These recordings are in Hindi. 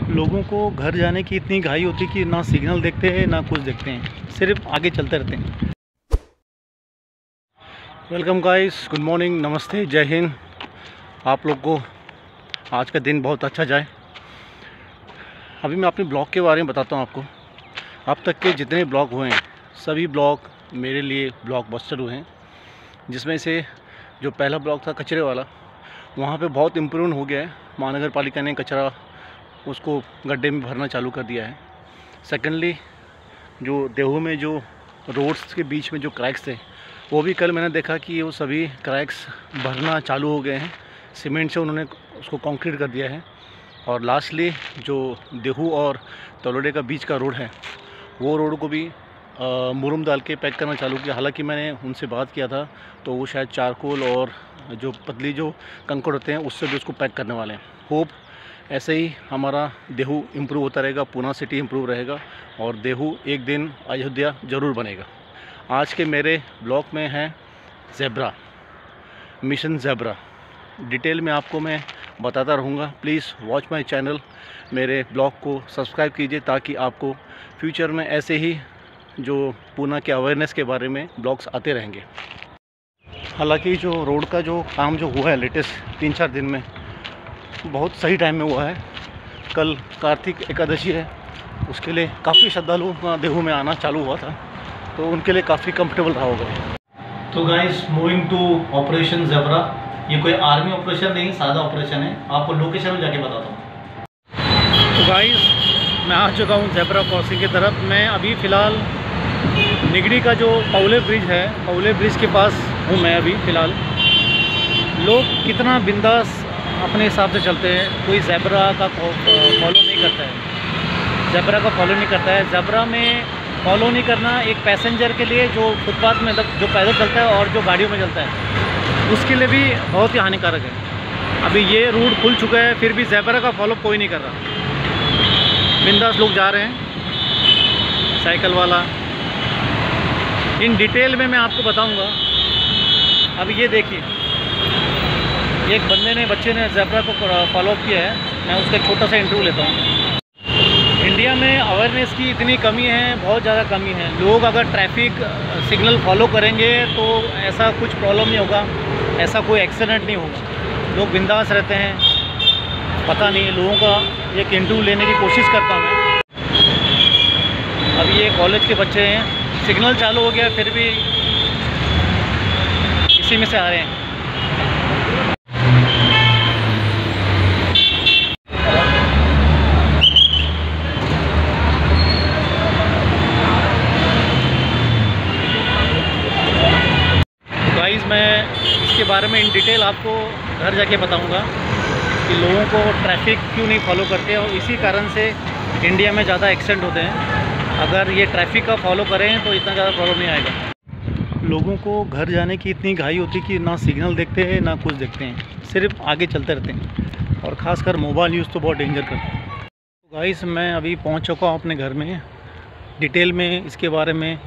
लोगों को घर जाने की इतनी घाई होती कि ना सिग्नल देखते हैं ना कुछ देखते हैं, सिर्फ आगे चलते रहते हैं। वेलकम गाइस, गुड मॉर्निंग, नमस्ते, जय हिंद। आप लोग को आज का दिन बहुत अच्छा जाए। अभी मैं अपने ब्लॉग के बारे में बताता हूँ आपको। अब तक के जितने ब्लॉग हुए हैं सभी ब्लॉग मेरे लिए ब्लॉकबस्टर हुए हैं, जिसमें से जो पहला ब्लॉग था कचरे वाला, वहाँ पे बहुत इम्प्रूव हो गया है। महानगर पालिका ने कचरा उसको गड्ढे में भरना चालू कर दिया है। सेकेंडली, जो देहू में जो रोड्स के बीच में जो क्रैक्स थे, वो भी कल मैंने देखा कि वो सभी क्रैक्स भरना चालू हो गए हैं। सीमेंट से उन्होंने उसको कंक्रीट कर दिया है। और लास्टली जो देहू और तलोड़े का बीच का रोड है, वो रोड को भी मुरुम डाल के पैक करना चालू किया। हालांकि मैंने उनसे बात किया था तो वो शायद चारकोल और जो पतली जो कंकड़ होते हैं उससे भी उसको पैक करने वाले हैं। होप ऐसे ही हमारा देहू इम्प्रूव होता रहेगा, पूना सिटी इम्प्रूव रहेगा और देहू एक दिन अयोध्या ज़रूर बनेगा। आज के मेरे ब्लॉग में है ज़ेब्रा, मिशन ज़ेब्रा। डिटेल में आपको मैं बताता रहूँगा। प्लीज़ वॉच माय चैनल, मेरे ब्लॉग को सब्सक्राइब कीजिए ताकि आपको फ्यूचर में ऐसे ही जो पूना के अवेयरनेस के बारे में ब्लॉग्स आते रहेंगे। हालांकि जो रोड का जो काम जो हुआ है लेटेस्ट 3-4 दिन में, बहुत सही टाइम में हुआ है। कल कार्तिक एकादशी है, उसके लिए काफ़ी श्रद्धालु देहू में आना चालू हुआ था, तो उनके लिए काफ़ी कंफर्टेबल रहा होगा। तो guys, moving to operation zebra. ये कोई आर्मी ऑपरेशन नहीं, सादा ऑपरेशन है। आपको लोकेशन में जाके बताता हूँ। तो गाइस, मैं आ चुका हूँ ज़ेब्रा क्रॉसिंग की तरफ। मैं अभी फ़िलहाल निगड़ी का जो पौले ब्रिज है, पौले ब्रिज के पास हूँ मैं अभी फ़िलहाल। लोग कितना बिंदास अपने हिसाब से चलते हैं, कोई ज़ेब्रा का फॉलो नहीं करता है। ज़ेब्रा का फॉलो नहीं करता है। ज़ेब्रा में फॉलो नहीं करना एक पैसेंजर के लिए जो फुटपाथ में जो पैदल चलता है और जो गाड़ियों में चलता है, उसके लिए भी बहुत ही हानिकारक है। अभी ये रूट खुल चुका है, फिर भी ज़ेब्रा का फॉलो कोई नहीं कर रहा। बिंदास लोग जा रहे हैं, साइकिल वाला। इन डिटेल में मैं आपको बताऊंगा। अभी ये देखिए, एक बच्चे ने ज़ेब्रा को फॉलो अप किया है। मैं उसका छोटा सा इंटरव्यू लेता हूँ। इंडिया में अवेयरनेस की इतनी कमी है, बहुत ज़्यादा कमी है। लोग अगर ट्रैफिक सिग्नल फॉलो करेंगे तो ऐसा कुछ प्रॉब्लम नहीं होगा, ऐसा कोई एक्सीडेंट नहीं होगा। लोग बिंदास रहते हैं। पता नहीं, लोगों का एक इंटरव्यू लेने की कोशिश करता हूँ मैं। अभी ये कॉलेज के बच्चे हैं, सिग्नल चालू हो गया फिर भी इसी में से आ रहे हैं। गाइस, मैं इसके बारे में इन डिटेल आपको घर जाके बताऊंगा कि लोगों को ट्रैफिक क्यों नहीं फॉलो करते और इसी कारण से इंडिया में ज़्यादा एक्सीडेंट होते हैं। अगर ये ट्रैफिक का फॉलो करें तो इतना ज़्यादा प्रॉब्लम नहीं आएगा। लोगों को घर जाने की इतनी घाई होती कि ना सिग्नल देखते हैं ना कुछ देखते हैं, सिर्फ आगे चलते रहते हैं। और ख़ासकर मोबाइल यूज़ तो बहुत डेंजर करता है। तो गाइस, मैं अभी पहुंच चुका हूं अपने घर में। डिटेल में इसके बारे में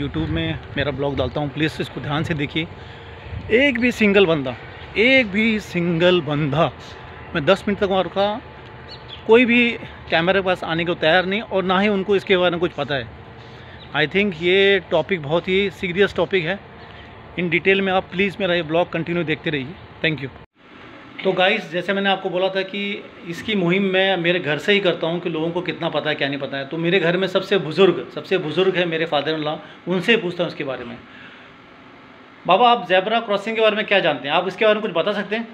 यूट्यूब में मेरा ब्लॉग डालता हूं, प्लीज़ इसको ध्यान से देखिए। एक भी सिंगल बंदा मैं 10 मिनट तक वहाँ रुका, कोई भी कैमरे के पास आने को तैयार नहीं, और ना ही उनको इसके बारे में कुछ पता है। आई थिंक ये टॉपिक बहुत ही सीरियस टॉपिक है। इन डिटेल में आप प्लीज़ मेरा ये ब्लॉग कंटिन्यू देखते रहिए। Thank you. तो गाइस, जैसे मैंने आपको बोला था कि इसकी मुहिम मैं मेरे घर से ही करता हूँ कि लोगों को कितना पता है क्या नहीं पता है। तो मेरे घर में सबसे बुज़ुर्ग है मेरे फादर इन लॉ, उनसे पूछता हूँ इसके बारे में। बाबा, आप ज़ेब्रा क्रॉसिंग के बारे में क्या जानते हैं? आप इसके बारे में कुछ बता सकते हैं?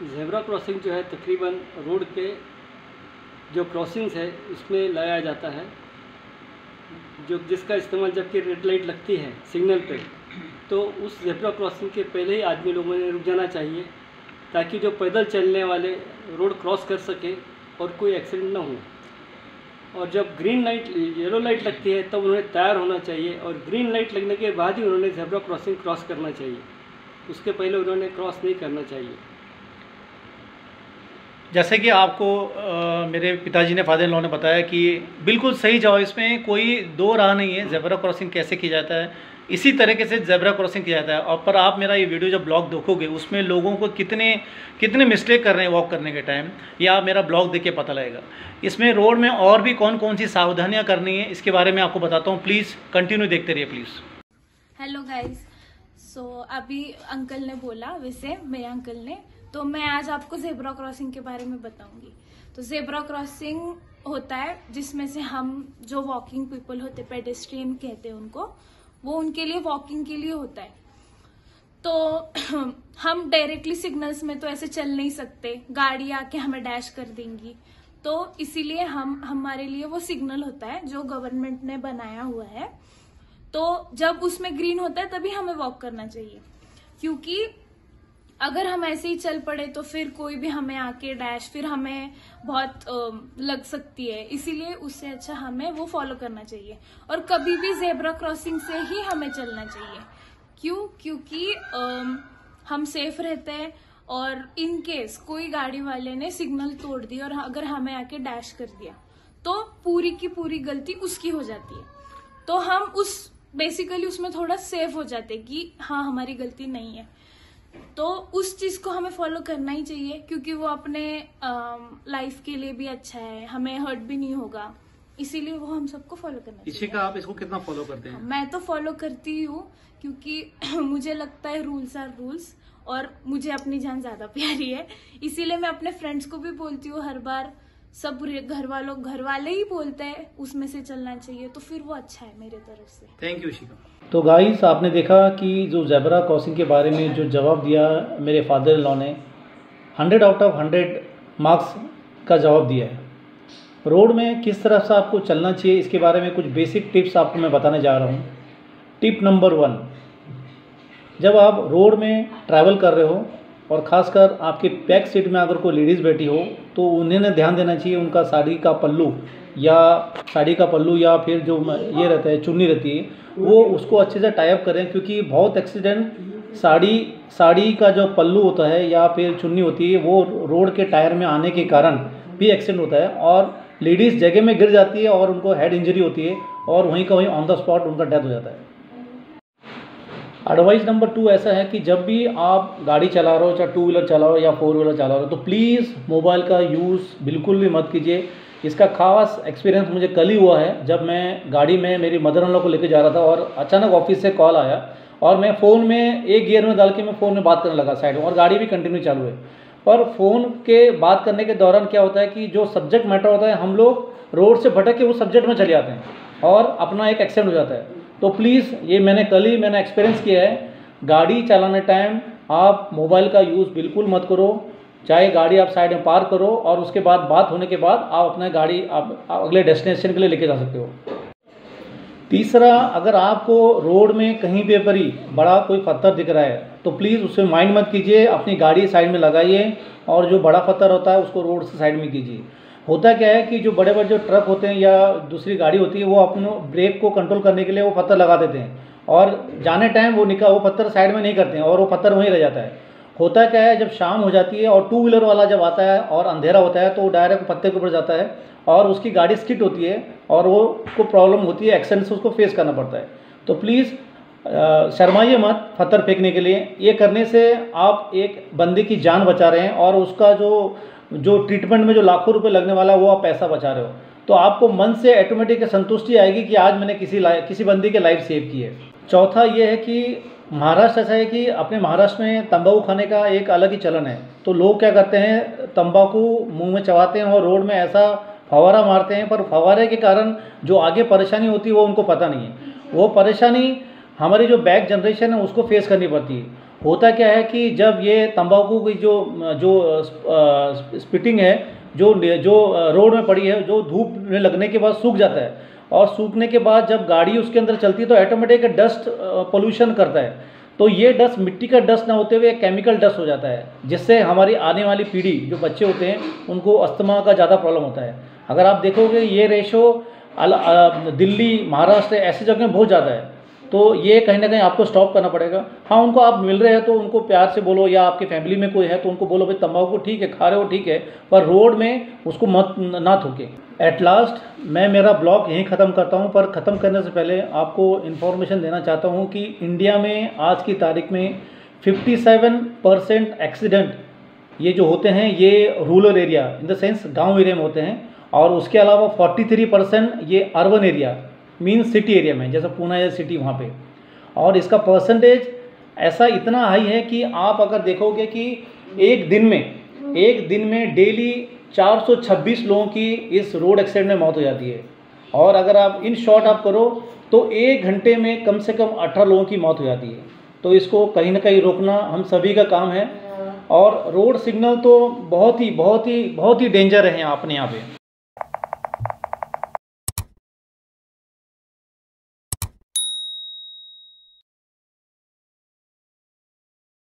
ज़ेब्रा क्रॉसिंग जो है तकरीबन रोड के जो क्रॉसिंग्स है उसमें लाया जाता है, जिसका इस्तेमाल जबकि रेड लाइट लगती है सिग्नल पे, तो उस ज़ेब्रा क्रॉसिंग के पहले ही आदमी लोगों ने रुक जाना चाहिए ताकि जो पैदल चलने वाले रोड क्रॉस कर सके और कोई एक्सीडेंट ना हो। और जब येलो लाइट लगती है तब उन्हें तैयार होना चाहिए, और ग्रीन लाइट लगने के बाद ही उन्होंने ज़ेब्रा क्रॉसिंग क्रॉस करना चाहिए। उसके पहले उन्होंने क्रॉस नहीं करना चाहिए। जैसे कि आपको मेरे पिताजी ने, फादर इन लॉ ने बताया कि बिल्कुल सही जवाब, इसमें कोई दो राह नहीं है। ज़ेब्रा क्रॉसिंग कैसे किया जाता है इसी तरीके से जेब्रा क्रॉसिंग किया जाता है। और पर आप मेरा ये वीडियो जब ब्लॉग देखोगे उसमें लोगों को कितने मिस्टेक कर रहे हैं वॉक करने के टाइम, ये आप मेरा ब्लॉग देख के पता लगेगा। इसमें रोड में और भी कौन कौन सी सावधानियां करनी है इसके बारे में आपको बताता हूँ। प्लीज़ कंटिन्यू देखते रहिए प्लीज़। हेलो गाइस, सो अभी अंकल ने बोला, वैसे मेरे अंकल ने, तो मैं आज आपको जेब्रा क्रॉसिंग के बारे में बताऊंगी। तो जेब्रा क्रॉसिंग होता है जिसमें से हम जो वॉकिंग पीपल होते, पेडेस्ट्रियन कहते हैं उनको, वो उनके लिए वॉकिंग के लिए होता है। तो हम डायरेक्टली सिग्नल्स में तो ऐसे चल नहीं सकते, गाड़ी आके हमें डैश कर देंगी, तो इसीलिए हमारे लिए वो सिग्नल होता है जो गवर्नमेंट ने बनाया हुआ है। तो जब उसमें ग्रीन होता है तभी हमें वॉक करना चाहिए, क्योंकि अगर हम ऐसे ही चल पड़े तो फिर कोई भी हमें आके डैश, फिर हमें बहुत लग सकती है। इसीलिए उससे अच्छा हमें वो फॉलो करना चाहिए और कभी भी जेब्रा क्रॉसिंग से ही हमें चलना चाहिए। क्योंकि हम सेफ रहते हैं, और इन केस कोई गाड़ी वाले ने सिग्नल तोड़ दिया और अगर हमें आके डैश कर दिया तो पूरी की पूरी गलती उसकी हो जाती है। तो हम बेसिकली उसमें थोड़ा सेफ हो जाते कि हाँ हमारी गलती नहीं है। तो उस चीज को हमें फॉलो करना ही चाहिए, क्योंकि वो अपने लाइफ के लिए भी अच्छा है, हमें हर्ट भी नहीं होगा, इसीलिए वो हम सबको फॉलो करना चाहिए। इसी का आप इसको कितना फॉलो करते हैं? मैं तो फॉलो करती हूँ, क्योंकि मुझे लगता है रूल्स आर रूल्स, और मुझे अपनी जान ज्यादा प्यारी है, इसीलिए मैं अपने फ्रेंड्स को भी बोलती हूँ हर बार। सब घर वाले ही बोलते हैं उसमें से चलना चाहिए, तो फिर वो अच्छा है मेरे तरफ से। थैंक यू शिखा। तो गाइस, आपने देखा कि जो जेब्रा क्रॉसिंग के बारे में जो जवाब दिया मेरे फादर इन लॉ ने, 100 आउट ऑफ 100 मार्क्स का जवाब दिया है। रोड में किस तरह से आपको चलना चाहिए इसके बारे में कुछ बेसिक टिप्स आपको मैं बताने जा रहा हूँ। टिप नंबर 1, जब आप रोड में ट्रैवल कर रहे हो और ख़ासकर आपके बैक सीट में अगर कोई लेडीज़ बैठी हो तो उन्हें ध्यान देना चाहिए उनका साड़ी का पल्लू या फिर जो ये रहता है चुन्नी रहती है, वो उसको अच्छे से टाई अप करें, क्योंकि बहुत एक्सीडेंट साड़ी का जो पल्लू होता है या फिर चुन्नी होती है वो रोड के टायर में आने के कारण भी एक्सीडेंट होता है और लेडीज़ जगह में गिर जाती है और उनको हेड इंजरी होती है और वहीं का वहीं ऑन द स्पॉट उनका डेथ हो जाता है। एडवाइस नंबर 2 ऐसा है कि जब भी आप गाड़ी चला रहे हो, चाहे 2 व्हीलर चला रहे हो या 4 व्हीलर चला रहे हो, तो प्लीज़ मोबाइल का यूज़ बिल्कुल भी मत कीजिए। इसका खास एक्सपीरियंस मुझे कल ही हुआ है, जब मैं गाड़ी में मेरी मदर इन लॉ को लेकर जा रहा था और अचानक ऑफिस से कॉल आया और मैं फ़ोन में एक गियर में डाल के मैं फ़ोन में बात करने लगा साइड में, और गाड़ी भी कंटिन्यू चालू है। पर फ़ोन के बात करने के दौरान क्या होता है कि जो सब्जेक्ट मैटर होता है, हम लोग रोड से भटक के उस सब्जेक्ट में चले जाते हैं और अपना एक एक्सीडेंट हो जाता है। तो प्लीज़, ये मैंने एक्सपीरियंस किया है, गाड़ी चलाने टाइम आप मोबाइल का यूज़ बिल्कुल मत करो। चाहे गाड़ी आप साइड में पार्क करो और उसके बाद बात होने के बाद आप अपना गाड़ी आप अगले डेस्टिनेशन के लिए लेके जा सकते हो। तीसरा, अगर आपको रोड में कहीं पे पर ही बड़ा कोई पत्थर दिख रहा है तो प्लीज़ उसमें माइंड मत कीजिए, अपनी गाड़ी साइड में लगाइए और जो बड़ा पत्थर होता है उसको रोड से साइड में कीजिए। होता क्या है कि जो बड़े बड़े जो ट्रक होते हैं या दूसरी गाड़ी होती है वो अपने ब्रेक को कंट्रोल करने के लिए वो पत्थर लगा देते हैं और जाने टाइम वो पत्थर साइड में नहीं करते हैं और वो पत्थर वहीं रह जाता है। होता क्या है, जब शाम हो जाती है और 2 व्हीलर वाला जब आता है और अंधेरा होता है तो वो डायरेक्ट पत्थर के ऊपर जाता है और उसकी गाड़ी स्किड होती है और वो को प्रॉब्लम होती है, एक्सीडेंट से उसको फेस करना पड़ता है। तो प्लीज़ शर्माइए मत पत्थर फेंकने के लिए। ये करने से आप एक बंदे की जान बचा रहे हैं और उसका जो ट्रीटमेंट में जो लाखों रुपए लगने वाला है वो आप पैसा बचा रहे हो। तो आपको मन से ऑटोमेटिक संतुष्टि आएगी कि आज मैंने किसी बंदे की लाइफ सेव की है। चौथा ये है कि महाराष्ट्र ऐसा है कि अपने महाराष्ट्र में तंबाकू खाने का एक अलग ही चलन है। तो लोग क्या करते हैं, तंबाकू मुंह में चबाते हैं और रोड में ऐसा फव्वारा मारते हैं, पर फव्वारे के कारण जो आगे परेशानी होती है वो उनको पता नहीं है। वो परेशानी हमारी जो बैक जनरेशन है उसको फेस करनी पड़ती है। होता क्या है कि जब ये तंबाकू की जो स्पिटिंग है जो रोड में पड़ी है, जो धूप में लगने के बाद सूख जाता है और सूखने के बाद जब गाड़ी उसके अंदर चलती है तो ऑटोमेटिक डस्ट पोल्यूशन करता है। तो ये डस्ट मिट्टी का डस्ट ना होते हुए केमिकल डस्ट हो जाता है, जिससे हमारी आने वाली पीढ़ी जो बच्चे होते हैं उनको अस्थमा का ज़्यादा प्रॉब्लम होता है। अगर आप देखोगे ये रेशो दिल्ली, महाराष्ट्र ऐसी जगह में बहुत ज़्यादा है। तो ये कहीं ना कहीं आपको स्टॉप करना पड़ेगा। हाँ, उनको आप मिल रहे हैं तो उनको प्यार से बोलो, या आपकी फैमिली में कोई है तो उनको बोलो भाई तंबाकू ठीक है, खा रहे हो ठीक है, पर रोड में उसको मत ना थूके। एट लास्ट मैं मेरा ब्लॉग यहीं ख़त्म करता हूँ, पर ख़त्म करने से पहले आपको इन्फॉर्मेशन देना चाहता हूँ कि इंडिया में आज की तारीख में 57% एक्सीडेंट ये जो होते हैं ये rural area in the sense गांव एरिया में होते हैं, और उसके अलावा 43% ये urban area mean city area में, जैसे पुणे या सिटी वहाँ पे। और इसका परसेंटेज ऐसा इतना हाई है कि आप अगर देखोगे कि एक दिन में डेली 426 लोगों की इस रोड एक्सीडेंट में मौत हो जाती है। और अगर आप इन शॉर्ट आप करो तो 1 घंटे में कम से कम 18 लोगों की मौत हो जाती है। तो इसको कहीं ना कहीं रोकना हम सभी का काम है। और रोड सिग्नल तो बहुत ही डेंजर है अपने यहाँ पे।